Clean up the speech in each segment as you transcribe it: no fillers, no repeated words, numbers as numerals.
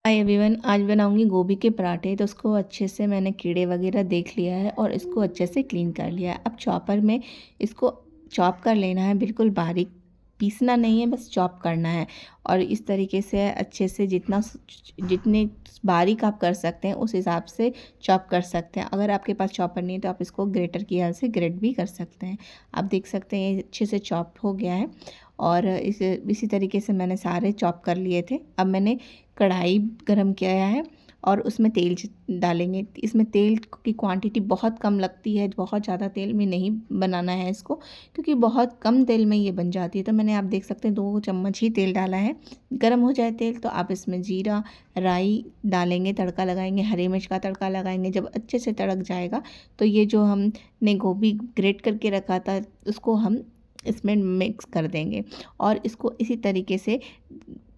Hi everyone, आज बनाऊंगी गोभी के पराठे। तो उसको अच्छे से मैंने कीड़े वगैरह देख लिया है और इसको अच्छे से क्लीन कर लिया है। अब चॉपर में इसको चॉप कर लेना है, बिल्कुल बारीक पीसना नहीं है, बस चॉप करना है। और इस तरीके से अच्छे से जितने बारीक आप कर सकते हैं उस हिसाब से चॉप कर सकते हैं। अगर आपके पास चॉपर नहीं है तो आप इसको ग्रेटर की हेल्प से ग्रेट भी कर सकते हैं। आप देख सकते हैं ये अच्छे से चॉप हो गया है और इसी तरीके से मैंने सारे चॉप कर लिए थे। अब मैंने कढ़ाई गरम किया है और उसमें तेल डालेंगे। इसमें तेल की क्वांटिटी बहुत कम लगती है, बहुत ज़्यादा तेल में नहीं बनाना है इसको, क्योंकि बहुत कम तेल में ये बन जाती है। तो मैंने, आप देख सकते हैं, 2 चम्मच ही तेल डाला है। गरम हो जाए तेल तो आप इसमें जीरा राई डालेंगे, तड़का लगाएंगे, हरी मिर्च का तड़का लगाएंगे। जब अच्छे से तड़क जाएगा तो ये जो हमने गोभी ग्रेट करके रखा था उसको हम इसमें मिक्स कर देंगे और इसको इसी तरीके से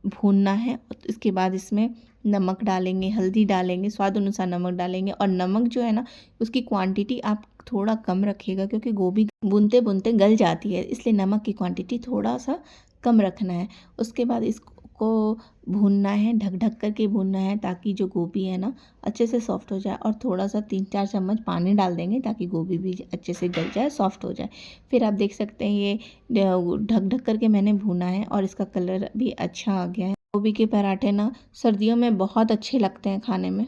भूनना है। इसके बाद इसमें नमक डालेंगे, हल्दी डालेंगे, स्वाद अनुसार नमक डालेंगे। और नमक जो है ना, उसकी क्वांटिटी आप थोड़ा कम रखिएगा, क्योंकि गोभी भूनते भूनते गल जाती है, इसलिए नमक की क्वांटिटी थोड़ा सा कम रखना है। उसके बाद इसको भूनना है, ढक ढक करके भूनना है, ताकि जो गोभी है ना अच्छे से सॉफ्ट हो जाए। और थोड़ा सा 3-4 चम्मच पानी डाल देंगे ताकि गोभी भी अच्छे से गल जाए, सॉफ्ट हो जाए। फिर आप देख सकते हैं ये ढक ढक करके मैंने भूना है और इसका कलर भी अच्छा आ गया है। गोभी के पराठे ना सर्दियों में बहुत अच्छे लगते हैं खाने में।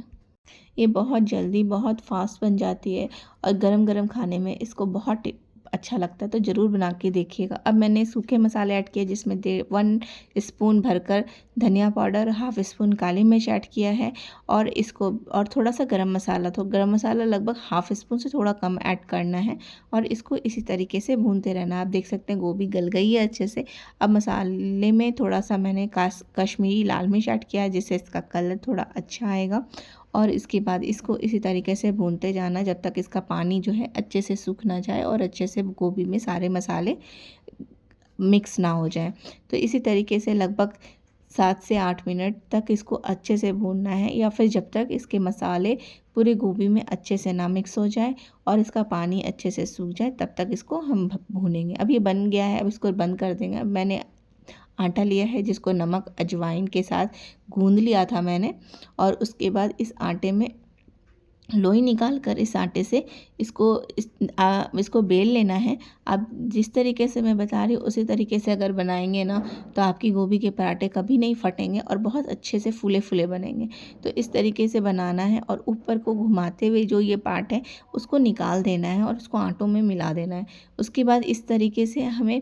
ये बहुत जल्दी बहुत फास्ट बन जाती है और गरम गरम खाने में इसको बहुत अच्छा लगता है। तो ज़रूर बना के देखिएगा। अब मैंने सूखे मसाले ऐड किए, जिसमें 1 स्पून भरकर धनिया पाउडर, हाफ स्पून काली मिर्च ऐड किया है और इसको, और थोड़ा सा गरम मसाला, तो गरम मसाला लगभग हाफ स्पून से थोड़ा कम ऐड करना है और इसको इसी तरीके से भूनते रहना। आप देख सकते हैं गोभी गल गई है अच्छे से। अब मसाले में थोड़ा सा मैंने कश्मीरी लाल मिर्च ऐड किया है, जिससे इसका कलर थोड़ा अच्छा आएगा। और इसके बाद इसको इसी तरीके से भूनते जाना जब तक इसका पानी जो है अच्छे से सूख ना जाए और अच्छे से गोभी में सारे मसाले मिक्स ना हो जाए। तो इसी तरीके से लगभग 7 से 8 मिनट तक इसको अच्छे से भूनना है, या फिर जब तक इसके मसाले पूरे गोभी में अच्छे से ना मिक्स हो जाए और इसका पानी अच्छे से सूख जाए, तब तक इसको हम भूनेंगे। अब ये बन गया है, अब इसको बंद कर देंगे। अब मैंने आटा लिया है, जिसको नमक अजवाइन के साथ गूंद लिया था मैंने, और उसके बाद इस आटे में लोई निकाल कर इस आटे से इसको बेल लेना है। अब जिस तरीके से मैं बता रही हूँ उसी तरीके से अगर बनाएंगे ना, तो आपकी गोभी के पराठे कभी नहीं फटेंगे और बहुत अच्छे से फूले फूले बनेंगे। तो इस तरीके से बनाना है और ऊपर को घुमाते हुए जो ये पार्ट है उसको निकाल देना है और उसको आटों में मिला देना है। उसके बाद इस तरीके से हमें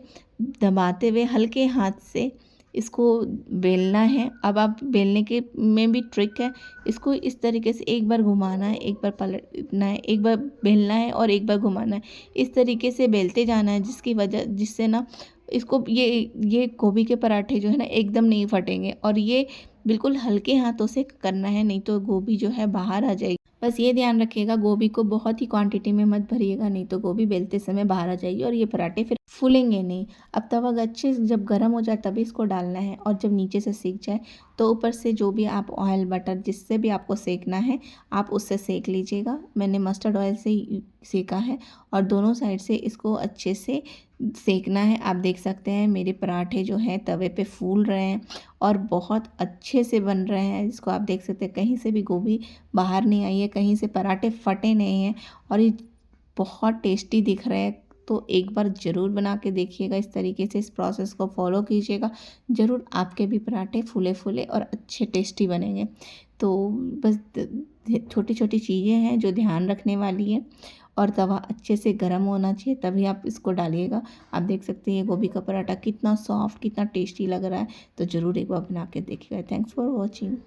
दबाते हुए हल्के हाथ से इसको बेलना है। अब आप बेलने के में भी ट्रिक है, इसको इस तरीके से एक बार घुमाना है, एक बार पलटना है, एक बार बेलना है और एक बार घुमाना है। इस तरीके से बेलते जाना है, जिससे ना इसको ये गोभी के पराठे जो है ना एकदम नहीं फटेंगे। और ये बिल्कुल हल्के हाथों से करना है, नहीं तो गोभी जो है बाहर आ जाएगी। बस ये ध्यान रखिएगा, गोभी को बहुत ही क्वांटिटी में मत भरिएगा, नहीं तो गोभी बेलते समय बाहर आ जाएगी और ये पराठे फिर फूलेंगे नहीं। अब तवा अच्छे से जब गर्म हो जाए तभी इसको डालना है, और जब नीचे से सीख जाए तो ऊपर से जो भी आप ऑयल बटर जिससे भी आपको सेकना है आप उससे सेक लीजिएगा। मैंने मस्टर्ड ऑयल से ही सेका है और दोनों साइड से इसको अच्छे से सेकना है। आप देख सकते हैं मेरे पराठे जो हैं तवे पे फूल रहे हैं और बहुत अच्छे से बन रहे हैं। इसको आप देख सकते हैं, कहीं से भी गोभी बाहर नहीं आई है, कहीं से पराठे फटे नहीं हैं और ये बहुत टेस्टी दिख रहे हैं। तो एक बार ज़रूर बना के देखिएगा, इस तरीके से इस प्रोसेस को फॉलो कीजिएगा, ज़रूर आपके भी पराठे फूले फूले और अच्छे टेस्टी बनेंगे। तो बस छोटी छोटी चीज़ें हैं जो ध्यान रखने वाली हैं, और तवा अच्छे से गर्म होना चाहिए तभी आप इसको डालिएगा। आप देख सकते हैं ये गोभी का पराठा कितना सॉफ्ट, कितना टेस्टी लग रहा है। तो ज़रूर एक बार बना के देखिएगा। Thanks for watching.